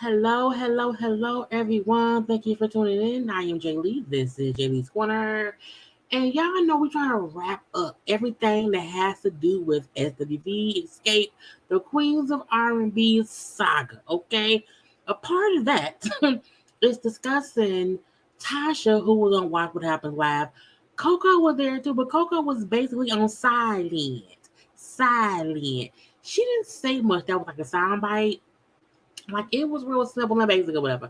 Hello, everyone. Thank you for tuning in. I am Jaylee. This is JayLeesCorner. And y'all know we're trying to wrap up everything that has to do with SWV Escape, the Queens of R&B saga, okay? A part of that is discussing Tasha, who was on Watch What Happens Live. Coko was there too, but Coko was basically on silent. Silent. She didn't say much. That was like a soundbite. Like it was real simple and basic or whatever.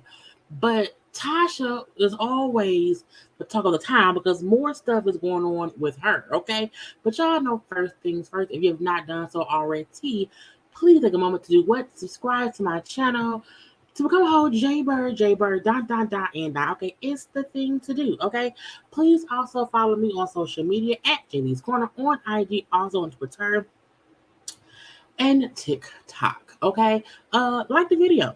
But Tasha is always the talk of the town because more stuff is going on with her, okay? But y'all know first things first. If you have not done so already, please take a moment to do what? Subscribe to my channel to become a whole JayBird, and okay? It's the thing to do, okay? Please also follow me on social media at JayLeesCorner on IG, also on Twitter and TikTok, okay? Like the video.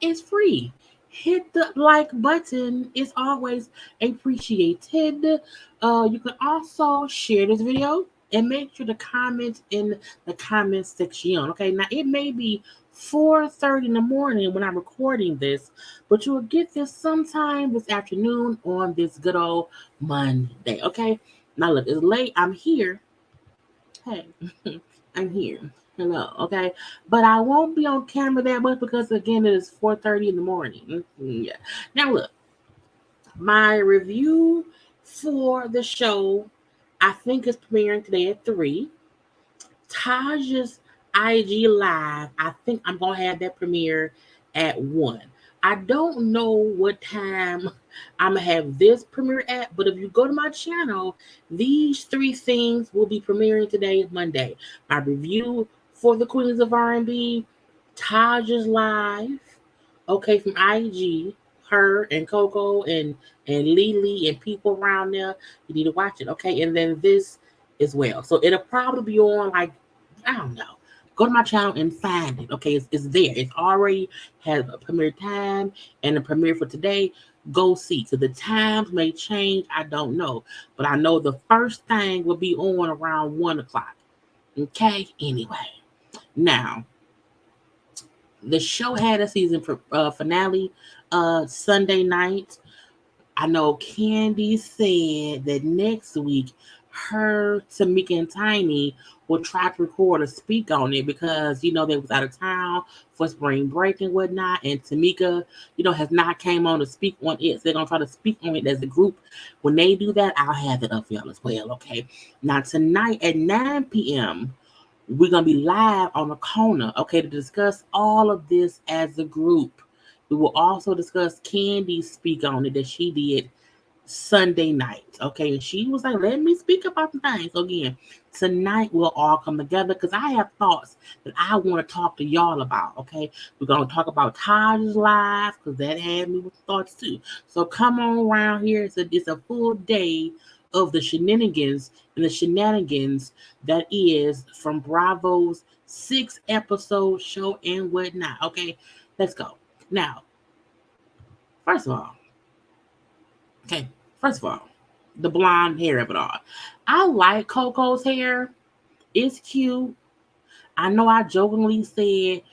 It's free. Hit the like button. It's always appreciated. You can also share this video and make sure to comment in the comment section. Okay, now it may be 4:30 in the morning when I'm recording this, but you will get this sometime this afternoon on this good old Monday. Okay, now look, it's late. I'm here. Hey, I'm here. Hello, okay, but I won't be on camera that much because again it is 4:30 in the morning. Yeah. Now look, my review for the show, I think is premiering today at 3. Taj's IG Live, I think I'm gonna have that premiere at 1. I don't know what time I'm gonna have this premiere at, but if you go to my channel, these 3 things will be premiering today, Monday. My review for the Queens of R&B, Taj's Live, okay, from IG, her and Coko and Lily and people around there. You need to watch it, okay? And then this as well. So it'll probably be on like I don't know. Go to my channel and find it. Okay, it's there. It's already has a premiere time and a premiere for today. Go see. So the times may change. I don't know, but I know the first thing will be on around 1 o'clock. Okay. Anyway, now the show had a season finale Sunday night. I know Candy said that next week her, Tamika, and Tiny will try to record or speak on it because they was out of town for spring break and whatnot. And Tamika, has not came on to speak on it. So they're gonna try to speak on it as a group. When they do that, I'll have it up for y'all as well. Okay. Now tonight at 9 p.m. we're gonna be live on the corner, okay, to discuss all of this as a group. We will also discuss Candy's speak on it that she did Sunday night. Okay, and she was like, let me speak about the things. So again, tonight we'll all come together because I have thoughts that I want to talk to y'all about. Okay, we're gonna talk about Taj's live because that had me with thoughts too. So come on around here. It's a full day of the shenanigans and the shenanigans that is from Bravo's 6-episode show and whatnot. Okay, let's go. Now, first of all, okay, first of all, the blonde hair of it all. I like Coco's hair. It's cute. I know I jokingly said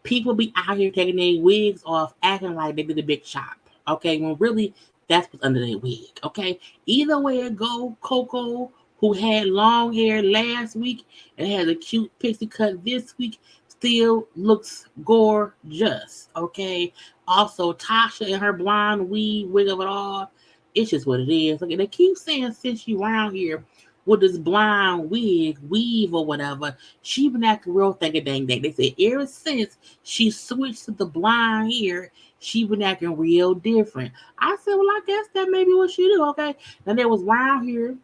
people be out here taking their wigs off, acting like they did a big shop. Okay, when really that's what's under their wig. Okay, either way it go, Coko, who had long hair last week and has a cute pixie cut this week, still looks gorgeous. Okay, also Tasha and her blonde wig of it all. It's just what it is. Okay, they keep saying since you around here with this blonde weave or whatever, she been acting real thinking dang dang. They said ever since she switched to the blonde hair, she been acting real different. I said, well, I guess that may be what she do. Okay, and there was round here.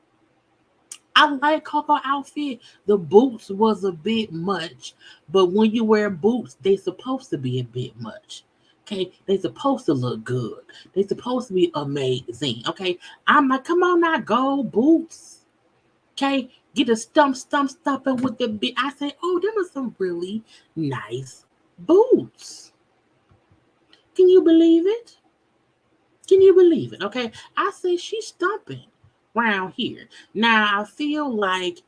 I like Coko outfit. The boots was a bit much, but when you wear boots, they supposed to be a bit much. Okay, they supposed to look good. They supposed to be amazing. Okay, I'm like, come on now, go boots. Okay, get a stumping with the bit. I say, oh, them are some really nice boots. Can you believe it? Can you believe it? Okay, I say she's stumping around here. Now I feel like,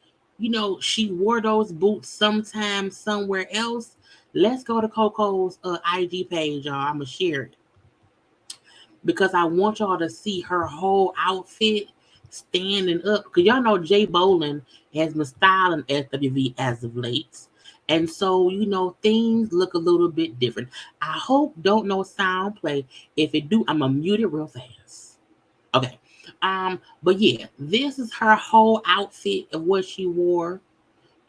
she wore those boots sometime somewhere else. Let's go to Coco's IG page, y'all. I'm gonna share it because I want y'all to see her whole outfit standing up. Because y'all know Jay Bolin has been styling SWV as of late. And so, things look a little bit different. I hope don't no sound play. If it do, I'm gonna mute it real fast. Okay. But yeah, this is her whole outfit of what she wore.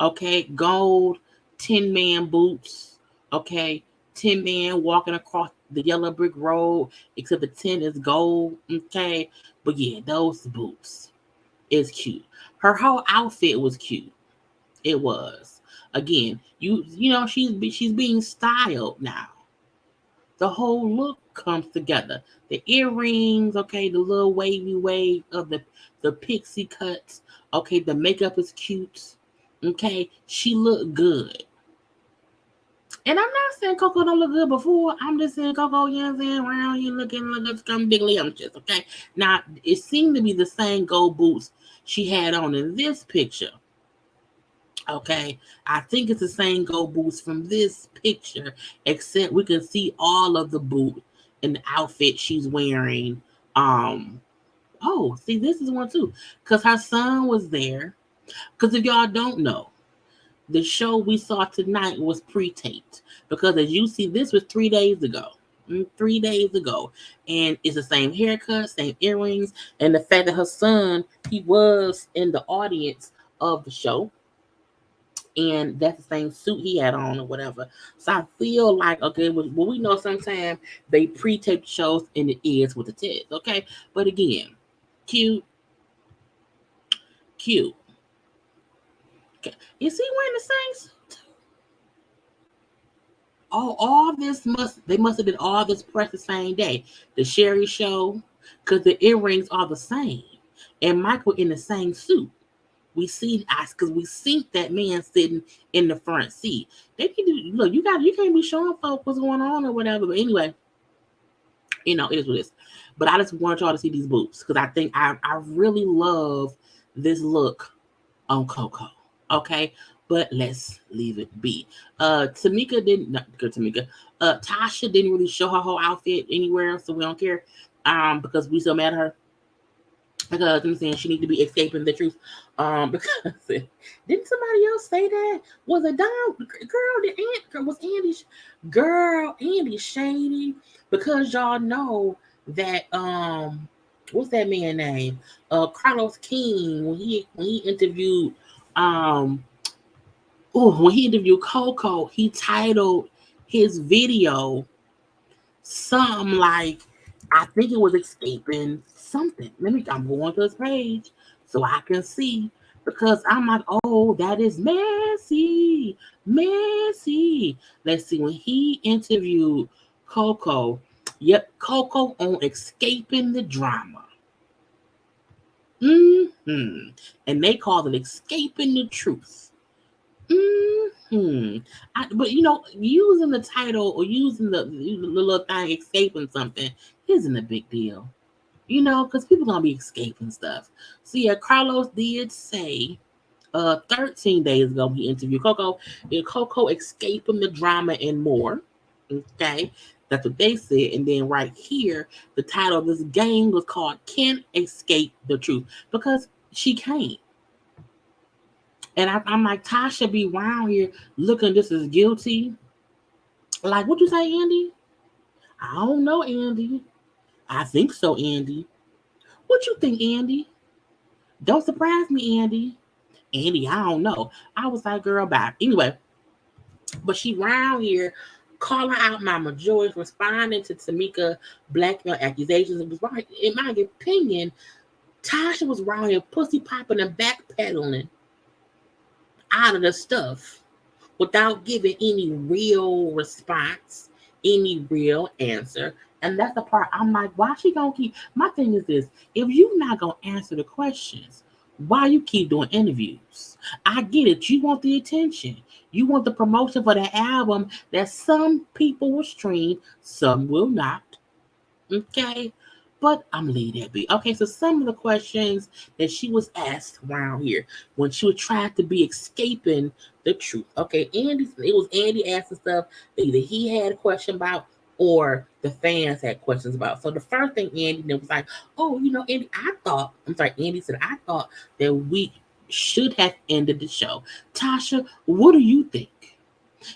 Okay, gold 10-man boots. Okay, 10-man walking across the yellow brick road, except the 10 is gold. Okay, but yeah, those boots is cute. Her whole outfit was cute. It was. Again, she's being styled now. The whole look comes together. The earrings, okay, the little wavy wave of the pixie cuts. Okay, the makeup is cute. Okay, she looked good. And I'm not saying Coko don't look good before. I'm just saying Coko, you know what I'm saying, around here looking like a scumdiddlyumptious, okay? Now, it seemed to be the same gold boots she had on in this picture. Okay, I think it's the same gold boots from this picture, except we can see all of the boot and the outfit she's wearing. See, this is one too, because her son was there. Because if y'all don't know, the show we saw tonight was pre-taped because as you see, this was 3 days ago. 3 days ago, and it's the same haircut, same earrings, and the fact that her son, he was in the audience of the show, and that's the same suit he had on or whatever. So I feel like, okay, well, we know sometimes they pre-tape shows and it is with the tits, okay? But again, cute, cute. Okay. Is he wearing the same suit? All this they must have did all this press the same day. The Sherry show, because the earrings are the same. And Michael in the same suit. We see us because we see that man sitting in the front seat. They need to look. You can't be showing folks what's going on or whatever. But anyway, it is what it is. But I just want y'all to see these boots because I think I really love this look on Coko. Okay, but let's leave it be. Tamika didn't. Not good. Tamika. Tasha didn't really show her whole outfit anywhere, so we don't care. Because we so mad at her. Because I'm saying she need to be escaping the truth. Because didn't somebody else say that? Was it Don? Girl, was Andy? Girl, Andy shady. Because y'all know that what's that man name? Carlos King when he interviewed when he interviewed Coko, he titled his video something like, I think it was escaping something. I'm going to his page so I can see because I'm like, oh, that is messy, messy. Let's see, when he interviewed Coko, yep, Coko on escaping the drama. And they called it escaping the truth. But using the title or using the little thing escaping something isn't a big deal. Because people gonna be escaping stuff. So yeah, Carlos did say 13 days ago he interviewed Coko. And Coko escaping the drama and more. Okay. That's what they said. And then right here, the title of this game was called Can't Escape the Truth. Because she can't. And I'm like, Tasha be around here looking just as guilty. Like, what you say, Andy? I don't know, Andy. I think so, Andy. What you think, Andy? Don't surprise me, Andy. Andy, I don't know. I was like, girl, bye. Anyway, but she round here calling out Mama Joyce, responding to Tamika blackmail accusations. It was right, in my opinion, Tasha was around here pussy popping and backpedaling out of the stuff without giving any real response, any real answer. And that's the part I'm like, why she gonna keep? My thing is this: if you not gonna answer the questions, why you keep doing interviews? I get it. You want the attention. You want the promotion for the album that some people will stream, some will not. Okay, But I'm gonna leave that be. Okay, so some of the questions that she was asked around here when she was trying to be escaping the truth. Okay, it was Andy asking stuff that either he had a question about or the fans had questions about. So the first thing Andy did was like, "Oh, Andy, Andy said, I thought that we should have ended the show. Tasha, what do you think?"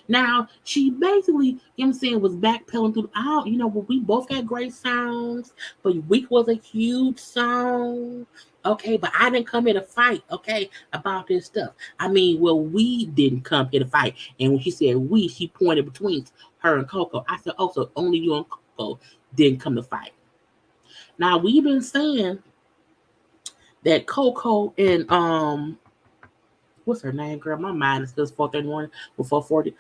Now, she basically, was backpedaling through out, we both got great songs, but Week was a huge song. Okay, but I didn't come here to fight, okay, about this stuff. We didn't come here to fight. And when she said we, she pointed between her and Coko. I said, oh, so only you and Coko didn't come to fight. Now, we've been saying that Coko and what's her name, girl? My mind is still 4:31 or 4:40.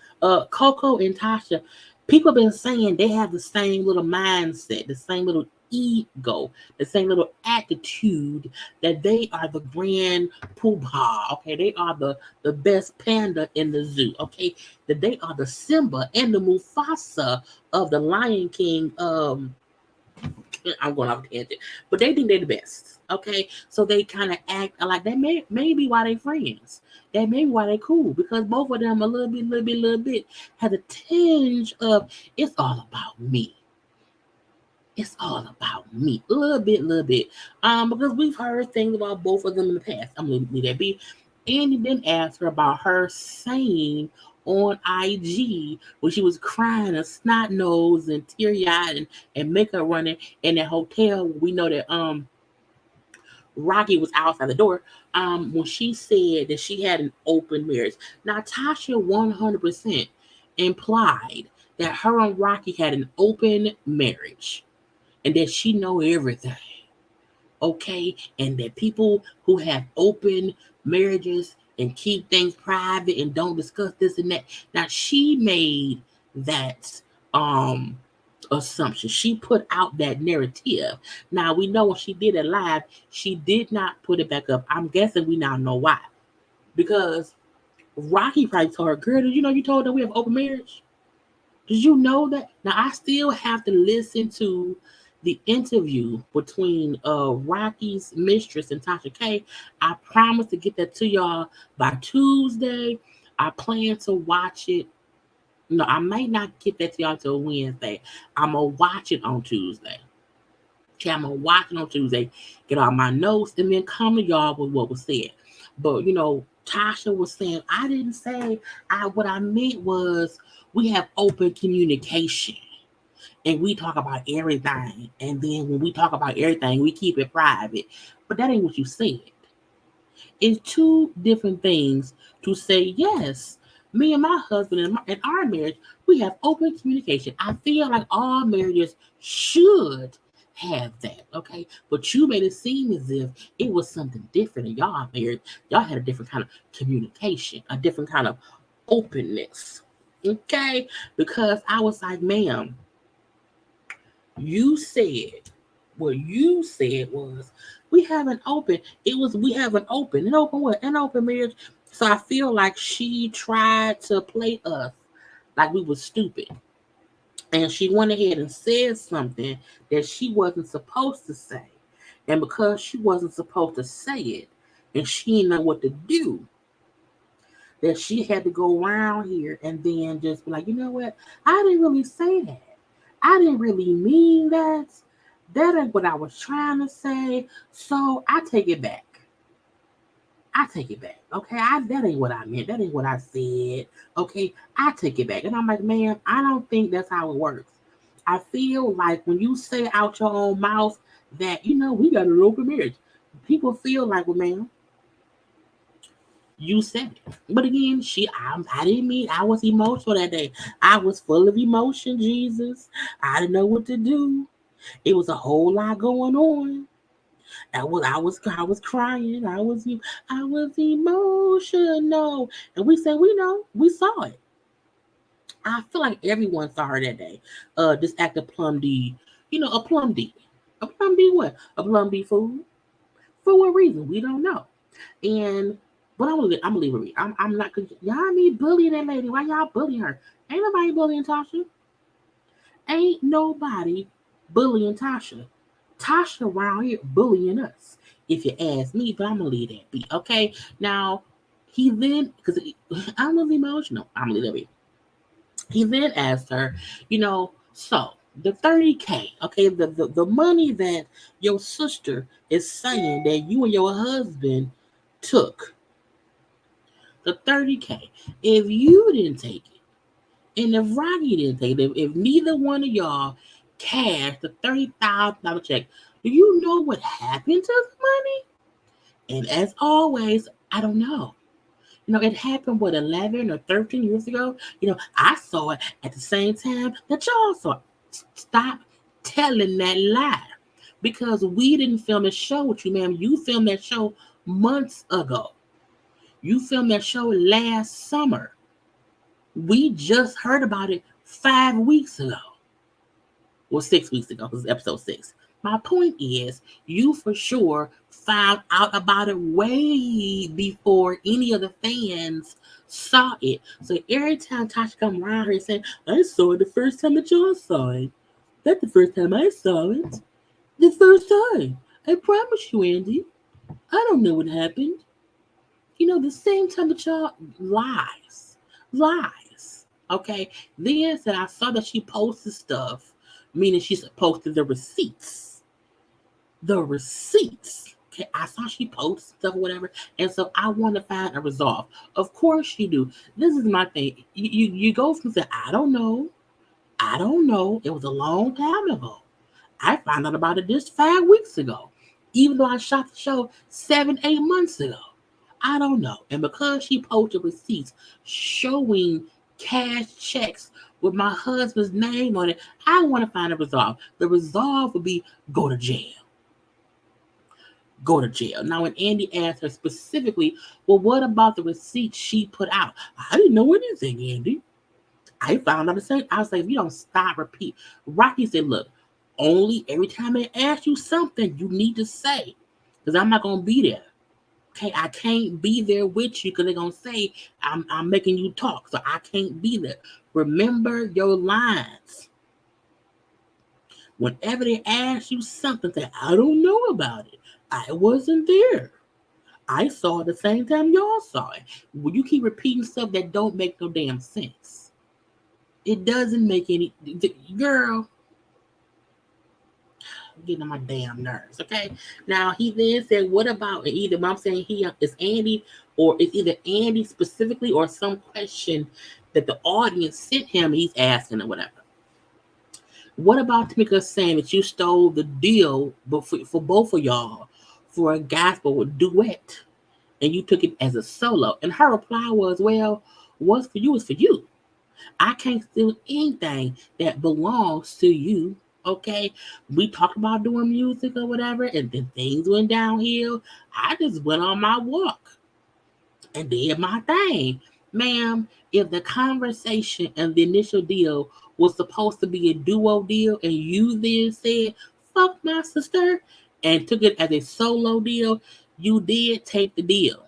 Coko and Tasha. People have been saying they have the same little mindset, the same little ego, the same little attitude that they are the grand poobah. Okay, they are the best panda in the zoo. Okay, that they are the Simba and the Mufasa of the Lion King. I'm going off the tangent, but they think they're the best. Okay, so they kind of act like that. May be why they friends. That may be why they cool, because both of them a little bit have a tinge of it's all about me. It's all about me. A little bit. Because we've heard things about both of them in the past. I'm gonna leave that be. And he then asked her about her saying on IG when she was crying and snot nose and teary eyed and makeup running in that hotel. We know that Rocky was outside the door. When she said that she had an open marriage. Now Tasha 100% implied that her and Rocky had an open marriage and that she know everything. Okay, and that people who have open marriages and keep things private and don't discuss this and that. Now she made that assumption. She put out that narrative. Now we know when she did it live, she did not put it back up. I'm guessing we now know why. Because Rocky probably told her, girl, did you know you told her we have open marriage? Did you know that? Now I still have to listen to the interview between Rocky's mistress and Tasha K. I promise to get that to y'all by Tuesday. I plan to watch it. No, I might not get that to y'all till Wednesday. I'm gonna watch it on Tuesday. Okay, I'm gonna watch it on Tuesday, get all my notes, and then come to y'all with what was said. But Tasha was saying I didn't say what I meant was we have open communication and we talk about everything. And then when we talk about everything, we keep it private. But that ain't what you said. It's two different things to say, yes, me and my husband in our marriage, we have open communication. I feel like all marriages should have that, okay? But you made it seem as if it was something different in y'all marriage. Y'all had a different kind of communication, a different kind of openness, okay? Because I was like, ma'am, you said what you said was we have an open. It was we have an open what? An open marriage. So I feel like she tried to play us like we were stupid. And she went ahead and said something that she wasn't supposed to say. And because she wasn't supposed to say it and she didn't know what to do, that she had to go around here and then just be like, you know what? I didn't really say that. I didn't really mean that. That ain't what I was trying to say. So I take it back. I take it back. Okay. That ain't what I meant. That ain't what I said. Okay. I take it back. And I'm like, man, I don't think that's how it works. I feel like when you say out your own mouth that, we got an open marriage, people feel like, well, man, you said it. But again, I didn't mean I was emotional that day. I was full of emotion, Jesus. I didn't know what to do. It was a whole lot going on. I was crying. I was emotional. And we said, we know, we saw it. I feel like everyone saw her that day. This act of plum D, a plum D. A plum D what? A plum D fool? For what reason? We don't know. And but I'm gonna leave her. I'm not y'all need bullying that lady. Why y'all bullying her? Ain't nobody bullying Tasha. Ain't nobody bullying Tasha. Tasha around here bullying us, if you ask me, but I'm gonna leave that be. Okay. Now he then, because I'm really emotional, I'm gonna leave that be. He then asked her, so the 30K, okay, the money that your sister is saying that you and your husband took, the 30K, if you didn't take it, and if Rocky didn't take it, if neither one of y'all cashed the $30,000 check, do you know what happened to the money? And as always, I don't know. It happened, what, 11 or 13 years ago? I saw it at the same time that y'all saw it. Stop telling that lie. Because we didn't film the show with you, ma'am. You filmed that show months ago. You filmed that show last summer. We just heard about it 5 weeks ago. Well, 6 weeks ago, because it's episode 6. My point is, you for sure found out about it way before any of the fans saw it. So every time Tasha come around here saying, I saw it the first time that y'all saw it. That's the first time I saw it. The first time. I promise you, Andy. I don't know what happened. The same time that y'all lies. Lies. Okay? Then said I saw that she posted stuff, meaning she posted the receipts. The receipts. Okay, I saw she posted stuff or whatever, and so I want to find a resolve. Of course you do. This is my thing. You go from saying, I don't know. I don't know. It was a long time ago. I found out about it just 5 weeks ago, even though I shot the show 7-8 months ago. I don't know. And because she posted receipts showing cash checks with my husband's name on it, I want to find a resolve. The resolve would be go to jail. Go to jail. Now, when Andy asked her specifically, well, what about the receipts she put out? I didn't know anything, Andy. I found out the same. I was like, if you don't stop, repeat. Rocky said, look, only every time they ask you something, you need to say, because I'm not going to be there. Okay, I can't be there with you because they're going to say I'm making you talk, so I can't be there. Remember your lines. Whenever they ask you something, say, I don't know about it. I wasn't there. I saw it the same time y'all saw it. When you keep repeating stuff that don't make no damn sense, it doesn't make any. Girl, I'm getting on my damn nerves. Okay. Now he then said, "What about either?" I'm saying he is Andy, or it's either Andy specifically, or some question that the audience sent him. He's asking or whatever. What about Tamika saying that you stole the deal for both of y'all for a gospel duet, and you took it as a solo? And her reply was, well, what's for you is for you. I can't steal anything that belongs to you. Okay. We talked about doing music or whatever, and then things went downhill. I just went on my walk and did my thing. Ma'am, if the conversation and the initial deal was supposed to be a duo deal, and you then said, fuck my sister, and took it as a solo deal, you did take the deal.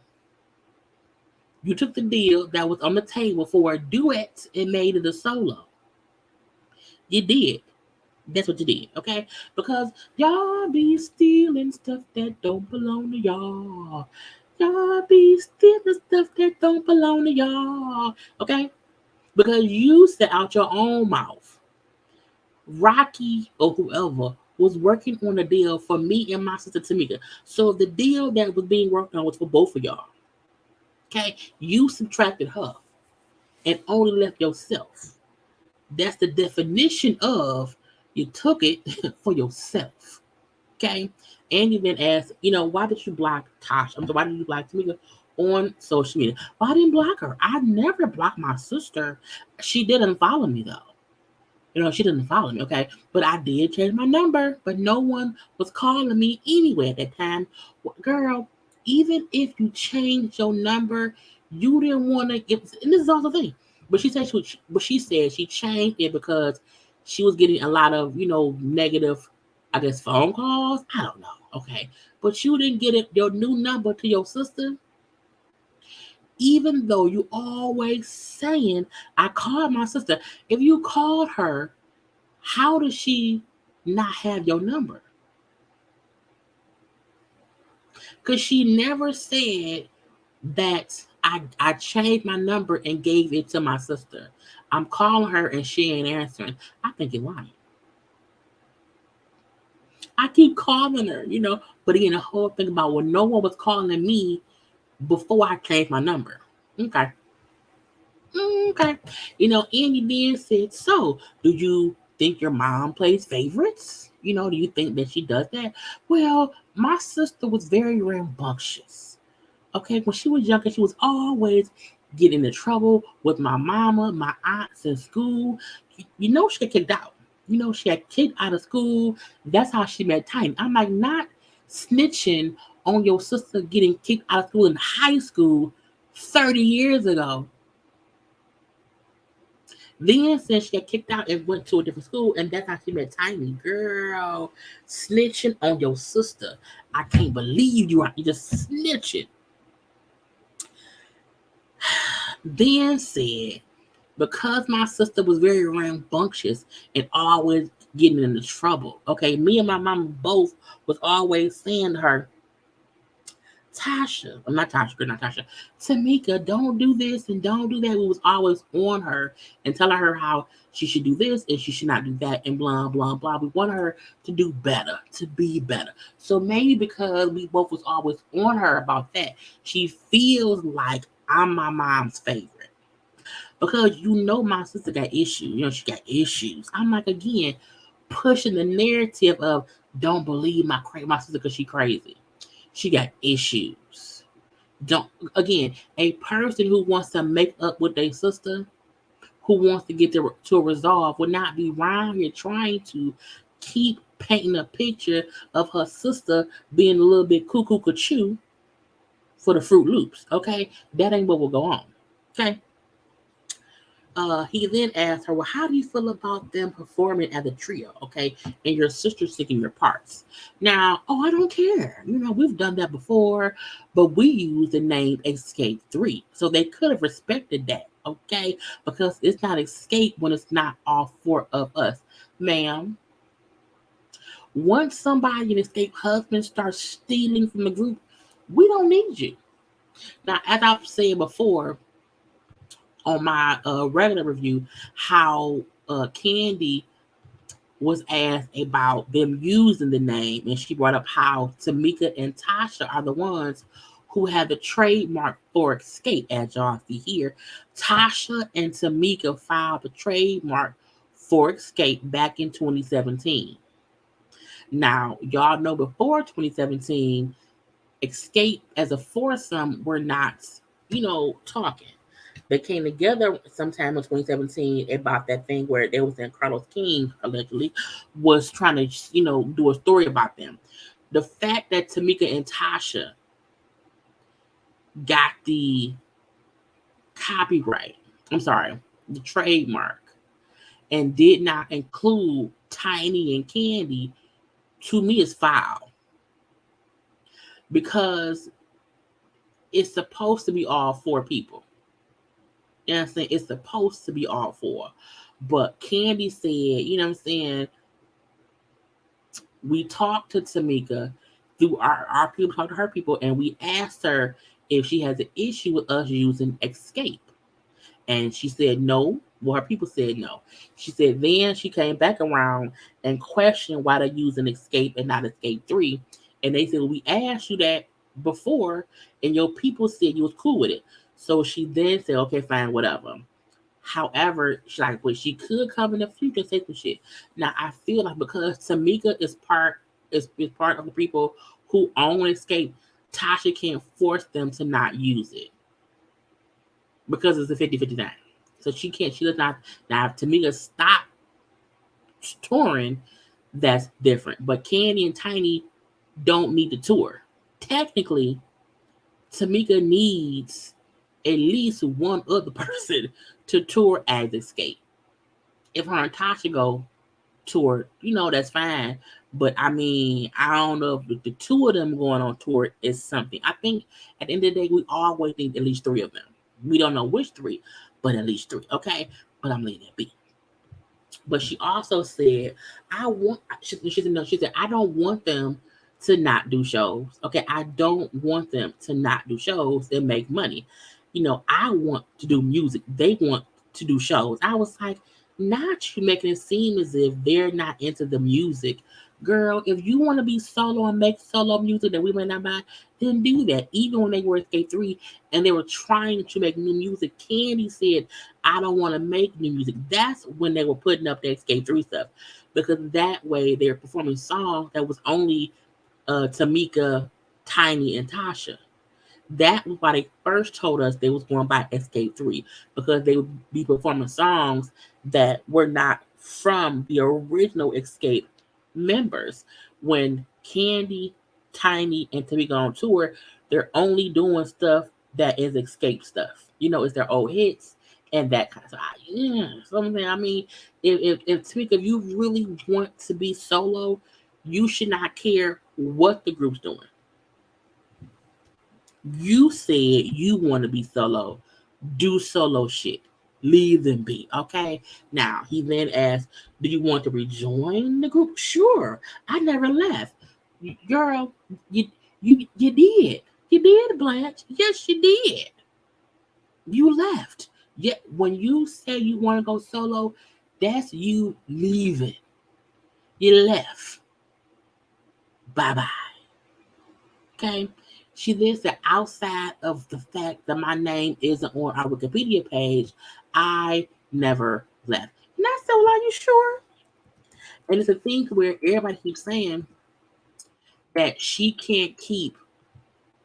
You took the deal that was on the table for a duet and made it a solo. You did. That's what you did, okay? Because y'all be stealing stuff that don't belong to y'all. Y'all be stealing stuff that don't belong to y'all, okay? Because you said out your own mouth, Rocky or whoever was working on a deal for me and my sister Tamika. So the deal that was being worked on was for both of y'all, okay? You subtracted her and only left yourself. That's the definition of you took it for yourself. Okay. And you then asked, why did you block Tasha? Why did you block Tamika on social media? Well, I didn't block her. I never blocked my sister. She didn't follow me though. She didn't follow me, okay? But I did change my number, but no one was calling me anyway at that time. Well, girl, even if you changed your number, you didn't want to get, and this is also the thing. But she said she changed it because she was getting a lot of, negative, I guess, phone calls. I don't know, okay? But you didn't get your new number to your sister, even though you always saying, I called my sister. If you called her, how does she not have your number? Because she never said that I changed my number and gave it to my sister. I'm calling her and she ain't answering. I think you're lying. I keep calling her, but again, the whole thing about, well, no one was calling me before I changed my number. Okay. Okay. Andy then said, so do you think your mom plays favorites? Do you think that she does that? Well, my sister was very rambunctious. Okay, when she was younger, she was always getting into trouble with my mama, my aunts in school. She got kicked out. She got kicked out of school. That's how she met Tiny. I'm like, not snitching on your sister getting kicked out of school in high school 30 years ago. Then since she got kicked out and went to a different school, and that's how she met Tiny. Girl, snitching on your sister. I can't believe you just snitching. Then said, because my sister was very rambunctious and always getting into trouble. Okay, me and my mama both was always saying to her, Tasha, I'm not Tasha, Tamika, don't do this and don't do that. We was always on her and telling her how she should do this and she should not do that and blah, blah, blah. We want her to do better, to be better. So maybe because we both was always on her about that, she feels like I'm my mom's favorite. Because my sister got issues. She got issues. I'm like, again, pushing the narrative of don't believe my sister because she crazy. She got issues. Don't again, a person who wants to make up with their sister, who wants to get to a resolve, would not be around here trying to keep painting a picture of her sister being a little bit cuckoo for the Fruit Loops. Okay, that ain't what will go on. Okay. He then asked her, well, how do you feel about them performing as a trio, okay, and your sister singing your parts? Now, I don't care. We've done that before, but we use the name Escape 3. So they could have respected that, okay, because it's not Escape when it's not all four of us. Ma'am, once somebody in Escape husband starts stealing from the group, we don't need you. Now, as I've said before, on my regular review, how Candy was asked about them using the name, and she brought up how Tamika and Tasha are the ones who have the trademark for Escape. As y'all see here, Tasha and Tamika filed the trademark for Escape back in 2017. Now, y'all know before 2017, Escape as a foursome were not, talking. They came together sometime in 2017 about that thing where they was in Carlos King allegedly was trying to, do a story about them. The fact that Tamika and Tasha got the copyright, the trademark, and did not include Tiny and Candy, to me is foul. Because it's supposed to be all four people. You know what I'm saying? It's supposed to be all four. But Candy said, we talked to Tamika through our people, talked to her people, and we asked her if she has an issue with us using Escape. And she said no. Well, her people said no. She said then she came back around and questioned why they're using Escape and not Escape 3. And they said, well, we asked you that before, and your people said you was cool with it. So she then said, okay, fine, whatever. However, she could come in the future and say some shit. Now, I feel like because Tamika is part of the people who own Escape, Tasha can't force them to not use it because it's a 50-50 So she does not. Now, if Tamika stop touring, that's different. But Candy and Tiny don't need to tour. Technically, Tamika needs at least one other person to tour as Escape. If her and Tasha go tour, that's fine. But I don't know if the two of them going on tour is something. I think at the end of the day, we always need at least three of them. We don't know which three, but at least three. Okay, but I'm leaving it be. But she also said, she said, I don't want them to not do shows. Okay, I don't want them to not do shows and make money. I want to do music. They want to do shows. I was like, not you making it seem as if they're not into the music. Girl, if you want to be solo and make solo music that we may not buy, then do that. Even when they were at Skate 3 and they were trying to make new music, Candy said, I don't want to make new music. That's when they were putting up their Skate 3 stuff. Because that way they're performing songs that was only Tamika, Tiny, and Tasha. That was why they first told us they was going by Escape 3, because they would be performing songs that were not from the original Escape members. When Candy, Tiny, and Tamika on tour, they're only doing stuff that is Escape stuff. It's their old hits and that kind of stuff. Something. I mean, if Tamika, if you really want to be solo, you should not care what the group's doing. You said you want to be solo. Do solo shit. Leave them be. Okay. Now he then asked, "Do you want to rejoin the group?" Sure. I never left. Girl, you did. You did, Blanche. Yes, you did. You left. Yet when you say you want to go solo, that's you leaving. You left. Bye bye. Okay. She then said, outside of the fact that my name isn't on our Wikipedia page, I never left. And I said, well, are you sure? And it's a thing where everybody keeps saying that she can't keep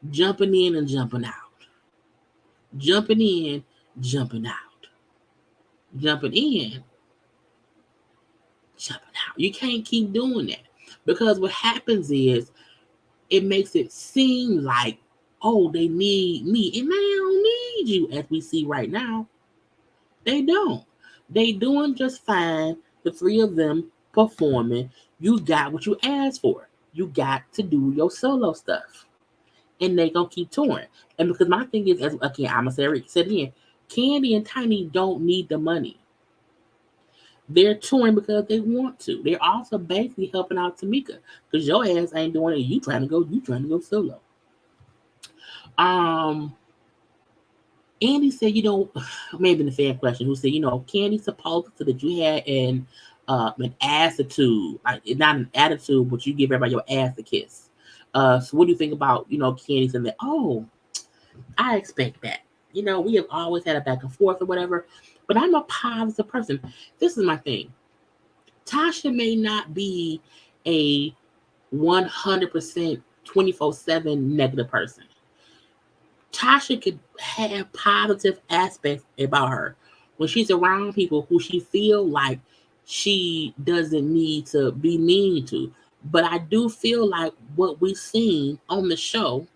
jumping in and jumping out. Jumping in, jumping out. Jumping in, jumping out. You can't keep doing that. Because what happens is it makes it seem like, oh, they need me. And they don't need you, as we see right now. They don't. They doing just fine. The three of them performing. You got what you asked for. You got to do your solo stuff. And they gonna keep touring. And because my thing is, I'm gonna say it again, Candy and Tiny don't need the money. They're touring because they want to. They're also basically helping out Tamika. Because your ass ain't doing it. You trying to go solo. Andy said, maybe the fan question, who said, Candy supposed to that you had an attitude, like not an attitude, but you give everybody your ass a kiss. So what do you think about, Candy saying that? Oh, I expect that. We have always had a back and forth or whatever, but I'm a positive person. This is my thing. Tasha may not be a 100% 24/7 negative person. Tasha could have positive aspects about her when she's around people who she feel like she doesn't need to be mean to. But I do feel like what we've seen on the show,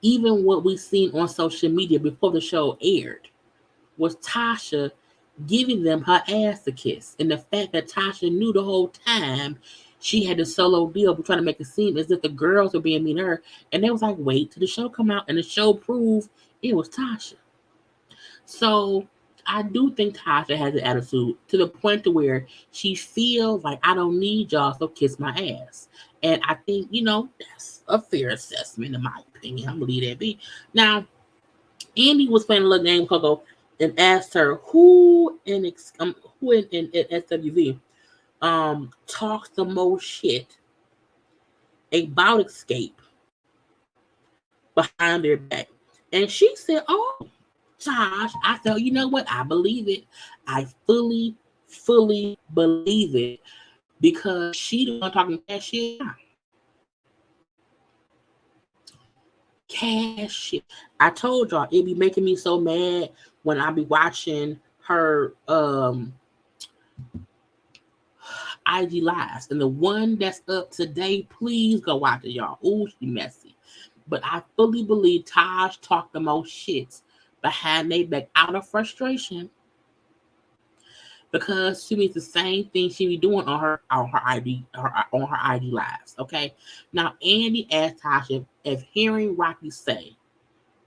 even what we've seen on social media before the show aired, was Tasha giving them her ass a kiss. And the fact that Tasha knew the whole time she had a solo deal, but trying to make it seem as if the girls were being mean to her. And they was like, wait till the show come out. And the show proved it was Tasha. So I do think Tasha has an attitude to the point to where she feels like, I don't need y'all, so kiss my ass. And I think, that's a fair assessment in my opinion. I'm going to leave that be. Now, Andy was playing a little game, Coko, and asked her who in SWV talks the most shit about Escape behind their back. And she said, oh, Josh. I said, you know what? I believe it. I fully believe it, because she the one talking cash shit. Cash shit. I told y'all it be making me so mad when I be watching her IG lives. And the one that's up today, please go watch it, y'all. Ooh, she messy. But I fully believe Taj talked the most shit behind their back out of frustration, because she means the same thing she be doing on her IG lives. Okay. Now Andy asked Tasha if hearing Rocky say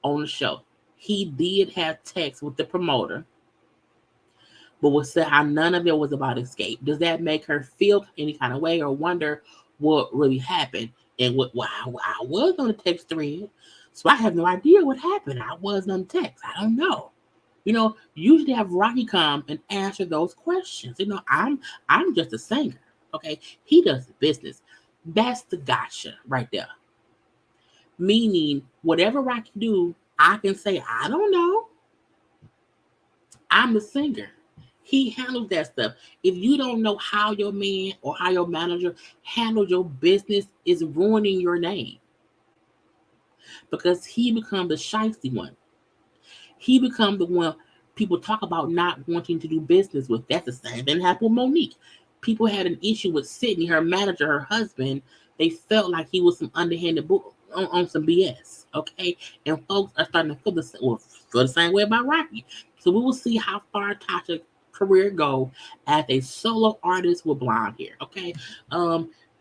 on the show he did have text with the promoter, but was said how none of it was about Escape. Does that make her feel any kind of way or wonder what really happened and I was on the text thread. So I have no idea what happened. I was on text. I don't know. Usually have Rocky come and answer those questions. I'm just a singer. Okay. He does the business. That's the gotcha right there. Meaning whatever Rocky do, I can say, I don't know. I'm the singer. He handles that stuff. If you don't know how your man or how your manager handles your business, is ruining your name. Because he becomes the shiesty one. He becomes the one people talk about not wanting to do business with. That's the same thing happened with Monique. People had an issue with Sydney, her manager, her husband. They felt like he was some underhanded on some BS. Okay, and folks are starting to feel the same way about Rocky. So we will see how far Tasha's career go as a solo artist with blonde hair. Okay,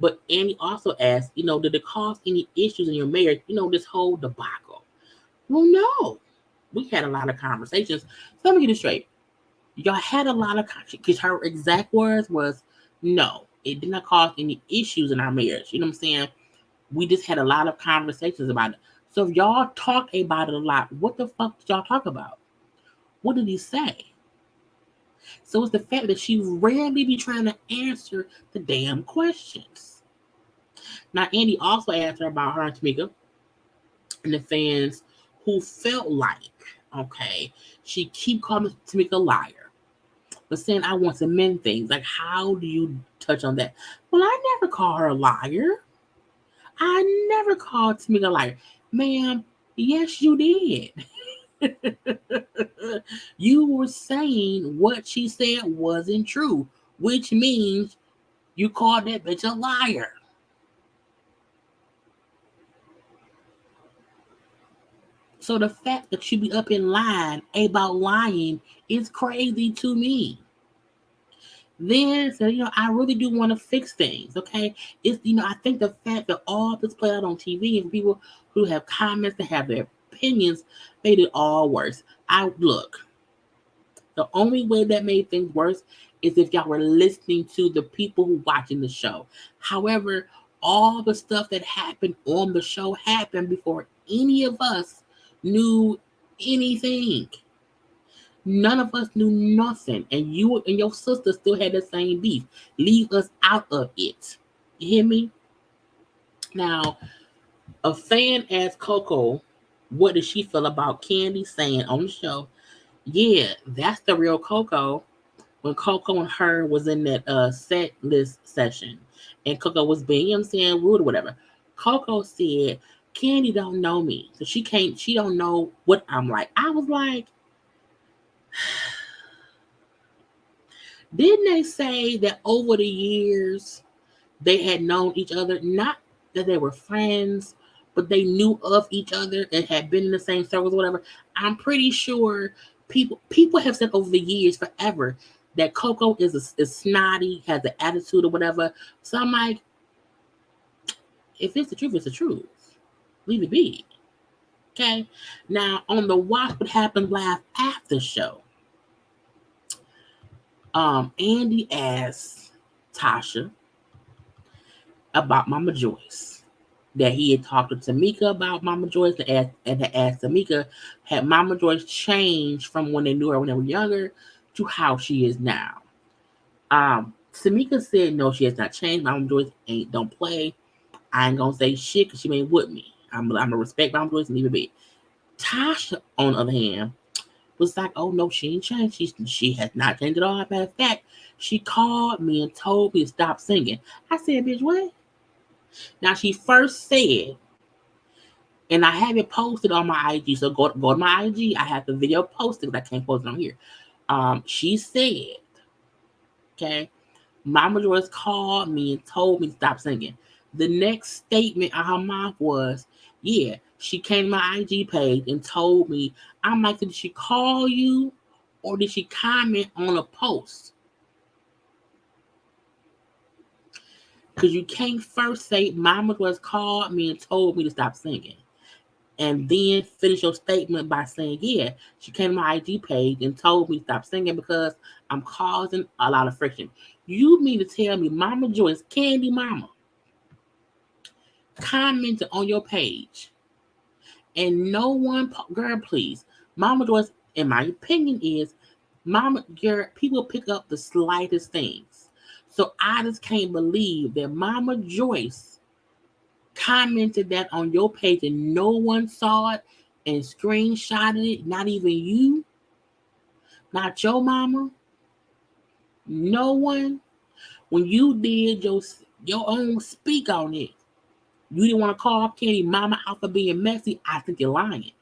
but Annie also asked, did it cause any issues in your marriage? This whole debacle. Well, no. We had a lot of conversations. So let me get it straight. Y'all had a lot of because her exact words was, no, it did not cause any issues in our marriage. You know what I'm saying? We just had a lot of conversations about it. So if y'all talk about it a lot, what the fuck did y'all talk about? What did he say? So it's the fact that she rarely be trying to answer the damn questions. Now, Andy also asked her about her and Tamika and the fans who felt like, okay, she keep calling Tamika a liar, but saying I want to mend things. Like, how do you touch on that? Well, I never call her a liar. I never called Tamika a liar. Ma'am, yes, you did. You were saying what she said wasn't true, which means you called that bitch a liar. So the fact that she be up in line about lying is crazy to me. Then so I really do want to fix things. Okay, it's I think the fact that all this played out on TV and people who have comments that have their opinions made it all worse. I look. The only way that made things worse is if y'all were listening to the people who watching the show. However, all the stuff that happened on the show happened before any of us knew anything. None of us knew nothing, and you and your sister still had the same beef. Leave us out of it. You hear me? Now, a fan asked Coko, what does she feel about Candy saying on the show, yeah, that's the real Coko, when Coko and her was in that set list session, and Coko was being, saying, rude or whatever. Coko said, Candy don't know me, so she don't know what I'm like. I was like, didn't they say that over the years they had known each other? Not that they were friends, but they knew of each other and had been in the same circles or whatever. I'm pretty sure people have said over the years forever that Coko is snotty, has an attitude or whatever. So I'm like, if it's the truth, it's the truth. Leave it be. Okay. Now on the Watch What Happened Live after show, Andy asked Tasha about Mama Joyce. That he had talked to Tamika about Mama Joyce and had asked Tamika, had Mama Joyce changed from when they knew her when they were younger to how she is now? Tamika said no, she has not changed. Mama Joyce don't play. I ain't gonna say shit because she ain't with me. I'm gonna respect Mama Joyce and leave it be. Tasha, on the other hand, was like, oh no, she ain't changed. She has not changed at all. Matter of fact, she called me and told me to stop singing. I said, bitch, what? Now she first said, and I have it posted on my IG. So go to my IG. I have the video posted because I can't post it on here. She said, okay, Mama Joyce called me and told me to stop singing. The next statement out her mouth was, yeah, she came to my IG page and told me. I'm like, did she call you or did she comment on a post? Because you can't first say Mama Joyce called me and told me to stop singing, and then finish your statement by saying, yeah, she came to my IG page and told me to stop singing because I'm causing a lot of friction. You mean to tell me Mama Joyce, Candy Mama, commented on your page, and no one, girl, please, Mama Joyce, in my opinion, is Mama, girl, people pick up the slightest things. So I just can't believe that Mama Joyce commented that on your page and no one saw it and screenshotted it, not even you, not your mama, no one. When you did your own speak on it, you didn't want to call Kenny mama out for being messy. I think you're lying.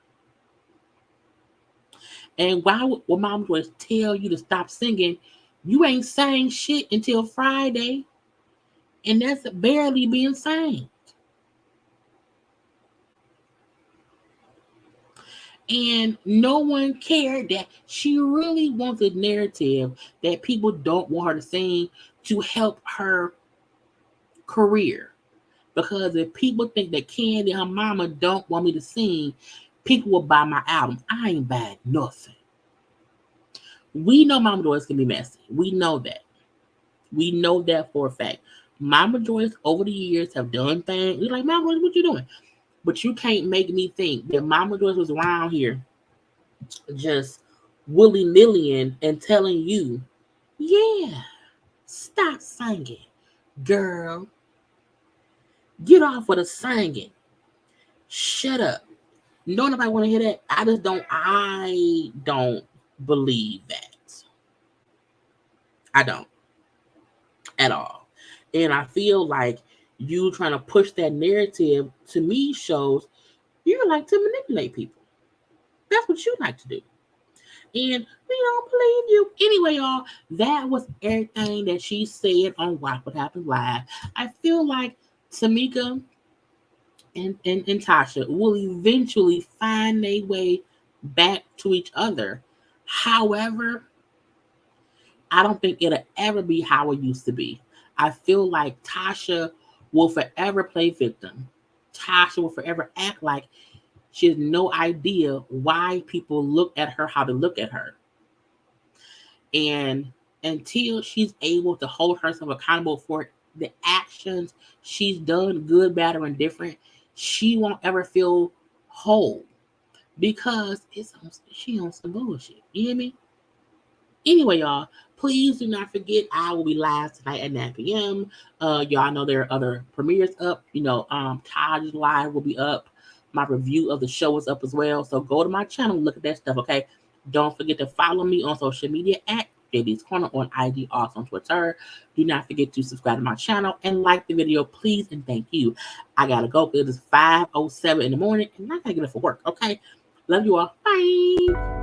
And why would Mama Joyce tell you to stop singing? You ain't sang shit until Friday, and that's barely being sang. And no one cared that she really wants a narrative that people don't want her to sing to help her career. Because if people think that Candy and her mama don't want me to sing, people will buy my album. I ain't buying nothing. We know Mama Joyce can be messy. We know that. We know that for a fact. Mama Joyce over the years have done things. You're like, Mama Joyce, what you doing? But you can't make me think that Mama Joyce was around here just willy-nilly and telling you, yeah, stop singing, girl. Get off with the singing. Shut up. No, nobody want to hear that. I don't believe that. I don't at all. And I feel like you trying to push that narrative to me shows you like to manipulate people. That's what you like to do. And we don't believe you. Anyway, y'all, that was everything that she said on Watch What Happens Live. I feel like Tamika and Tasha will eventually find their way back to each other. However, I don't think it'll ever be how it used to be. I feel like Tasha will forever play victim. Tasha will forever act like she has no idea why people look at her how to look at her. And until she's able to hold herself accountable for the actions she's done, good, bad, or indifferent, she won't ever feel whole because she on some bullshit. You hear me? Anyway, y'all, please do not forget I will be live tonight at 9 p.m. Y'all know there are other premieres up. Taj Live will be up. My review of the show is up as well. So go to my channel, look at that stuff, okay? Don't forget to follow me on social media at JayLeesCorner on IG, also on Twitter. Do not forget to subscribe to my channel and like the video, please, and thank you. I gotta go because it's 5:07 in the morning and I gotta get up for work, okay? Love you all. Bye.